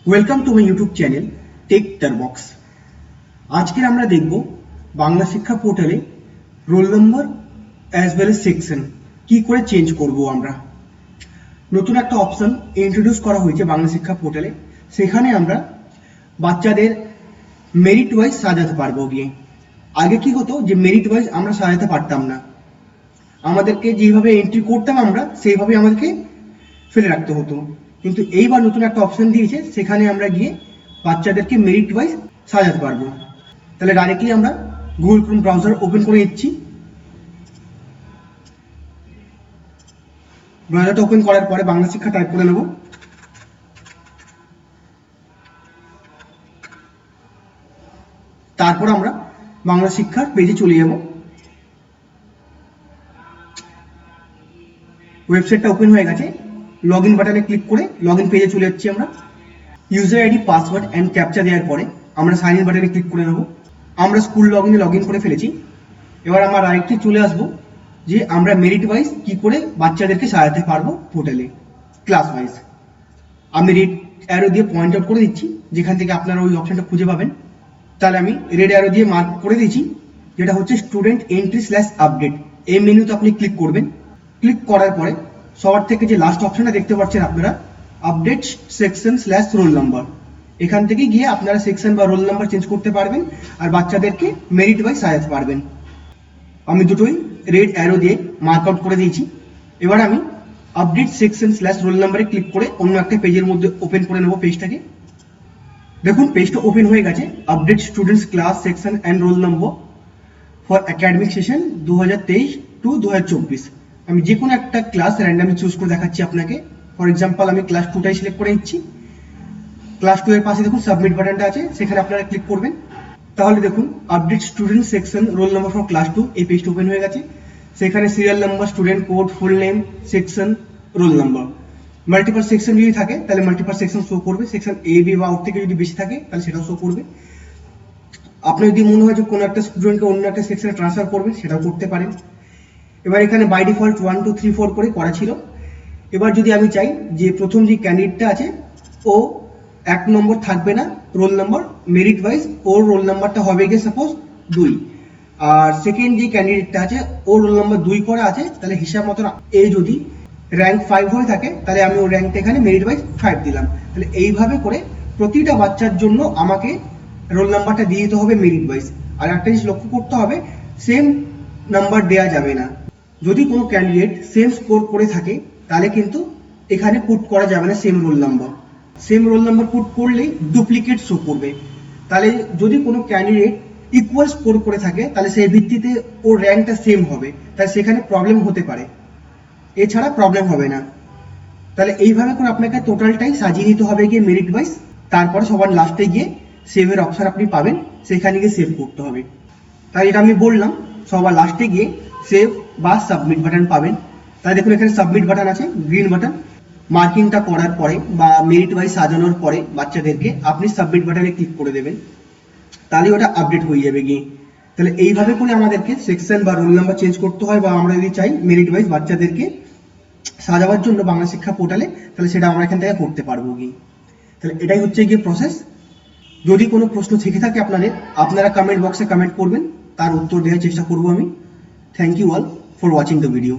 Welcome to my YouTube channel tech the box. আজকের আমরা দেখব বাংলা শিক্ষা পোর্টালে roll number as well as section কি করে চেঞ্জ করব। আমরা নতুন একটা অপশন ইন্ট্রোডিউস করা হয়েছে বাংলা শিক্ষা পোর্টালে। সেখানে আমরা বাচ্চাদের মেরিট ওয়াইজ সাজাতে পারবো গিয়ে। আগে কি হতো যে মেরিট ওয়াইজ আমরা সাজাতে পারতাম না, আমাদেরকে যেভাবে এন্ট্রি করতাম আমরা সেইভাবে আমাদেরকে ফেলে রাখতে হতো। কিন্তু এইবার নতুন একটা অপশন দিয়েছে, সেখানে আমরা গিয়ে বাচ্চাদেরকে মেরিট ওয়াইজ সাজাতে পারবো। তাহলে ডাইরেক্টলি আমরা গুগল ক্রোম ব্রাউজার ওপেন করে নিচ্ছি। ব্রাউজারটা ওপেন করার পরে বাংলা শিক্ষা টাইপ করে নেব। তারপর আমরা বাংলা শিক্ষার পেজে চলে যাব। ওয়েবসাইটটা ওপেন হয়ে গেছে। লগ ইন বাটনে ক্লিক করে লগ ইন পেজে চলে যাচ্ছি আমরা। User ID, password and captcha দেওয়ার পরে আমরা সাইন ইন বাটনে ক্লিক করে নেব। আমরা স্কুল লগ ইন করে ফেলেছি। এবার আমরা আরেকটি চলে আসবো যে আমরা মেরিট ওয়াইজ কি করে বাচ্চাদেরকে সাজাতে পারবো পোর্টালে ক্লাস ওয়াইজ। আমি রেড অ্যারো দিয়ে পয়েন্ট আউট করে দিচ্ছি যেখান থেকে আপনারা ওই অপশনটা খুঁজে পাবেন। তাহলে আমি রেড অ্যারো দিয়ে মার্ক করে দিয়েছি, যেটা হচ্ছে স্টুডেন্ট এন্ট্রি স্ল্যাশ আপডেট। এই মেনুতে আপনি ক্লিক করবেন। ক্লিক করার পরে সবার থেকে যে লাস্ট অপশনটা দেখতে পাচ্ছেন আপনারা, update section slash roll number, এখান থেকে গিয়ে আপনারা সেকশন বা রোল নাম্বার চেঞ্জ করতে পারবেন আর বাচ্চাদেরকে মেরিট ওয়াইজ সাজাতে পারবেন। আমি দুটোই রেড অ্যারো দিয়ে মার্ক আউট করে দিয়েছি। এবার আমি আপডেট সেকশন স্ল্যাশ রোল নাম্বারে ক্লিক করে অন্য একটা পেজের মধ্যে ওপেন করে নেব পেজটাকে। দেখুন পেজটা ওপেন হয়ে গেছে। Update students class section and roll number for academic session 2023 to 2024। আমি যে কোনো একটা ক্লাস র্যান্ডামলি চুজ করে দেখাচ্ছি আপনাকে। ফর এক্সাম্পল আমি ক্লাস 2টাই সিলেক্ট করে নিচ্ছি। ক্লাস 2 এর পাশে দেখুন সাবমিট বাটনটা আছে, সেখানে আপনারা ক্লিক করবেন। তাহলে দেখুন update student section roll number for class 2 এই পেজটা ওপেন হয়ে গেছে। সেখানে serial number, student code, full name, section, roll number. Multiple section যদি থাকে তাহলে মাল্টিপল সেকশন শো করবে। সেকশন এ, বি বা ওর থেকে যদি বেশি থাকে তাহলে সেটাও শো করবে। আপনি যদি মনে হয় যে কোনো একটা স্টুডেন্টকে অন্য একটা সেকশনে ট্রান্সফার করবেন, সেটাও করতে পারেন। এবার এখানে বাই ডিফল্ট 1 2 3 4 করে করা ছিল। এবার যদি আমি চাই যে প্রথম যে ক্যান্ডিডেটটা আছে ও 1 নম্বর থাকবে না রোল নাম্বার মেরিট ওয়াইজ, ওর রোল নাম্বারটা হবে গিয়ে সাপোজ 2। আর সেকেন্ড যে ক্যান্ডিডেটটা আছে ওর রোল নাম্বার 2 করা আছে, তাহলে হিসাব মতন এ যদি র্যাঙ্ক 5 হয়ে থাকে তাহলে আমি ওর র্যাঙ্কটা এখানে মেরিট ওয়াইজ 5 দিলাম। তাহলে এইভাবে করে প্রতিটা বাচ্চার জন্য আমাকে রোল নাম্বারটা দিয়ে দিতে হবে মেরিট ওয়াইজ। আর একটা জিনিস লক্ষ্য করতে হবে, সেম নাম্বার দেওয়া যাবে না। যদি কোনো ক্যান্ডিডেট সেম স্কোর করে থাকে তাহলে কিন্তু এখানে পুট করা যাবে না same roll number. Same roll number put করলেই ডুপ্লিকেট শো করবে। তাহলে যদি কোনো ক্যান্ডিডেট ইকুয়াল স্কোর করে থাকে তাহলে সেই ভিত্তিতে ওর র্যাঙ্কটা সেম হবে, তাহলে সেখানে প্রবলেম হতে পারে, এছাড়া প্রবলেম হবে না। তাহলে এইভাবে করে আপনাকে টোটালটাই সাজিয়ে নিতে হবে গিয়ে মেরিট ওয়াইজ। তারপরে সবার লাস্টে গিয়ে সেভের অপশন আপনি পাবেন, সেখানে গিয়ে সেভ করতে হবে। তাই এটা আমি বললাম, সবার লাস্টে গিয়ে সেভ বা সাবমিট বাটন পাবেন। তাই দেখুন এখানে সাবমিট বাটন আছে, গ্রিন বাটন। মার্কিংটা করার পরে বা মেরিট ওয়াইজ সাজানোর পরে বাচ্চাদেরকে আপনি সাবমিট বাটনে ক্লিক করে দেবেন, তাহলে ওটা আপডেট হয়ে যাবে গিয়ে। তাহলে এইভাবে করে আমাদেরকে সেকশন বা রোল নাম্বার চেঞ্জ করতে হয়, বা আমরা যদি চাই মেরিট ওয়াইজ বাচ্চাদেরকে সাজাবার জন্য বাংলা শিক্ষা পোর্টালে, তাহলে সেটা আমরা এখান থেকে করতে পারবো গিয়ে। তাহলে এটাই হচ্ছে গিয়ে প্রসেস। যদি কোনো প্রশ্ন থেকে থাকে আপনারা কমেন্ট বক্সে কমেন্ট করবেন, তার উত্তর দেওয়ার চেষ্টা করবো আমি। Thank you all for watching the video.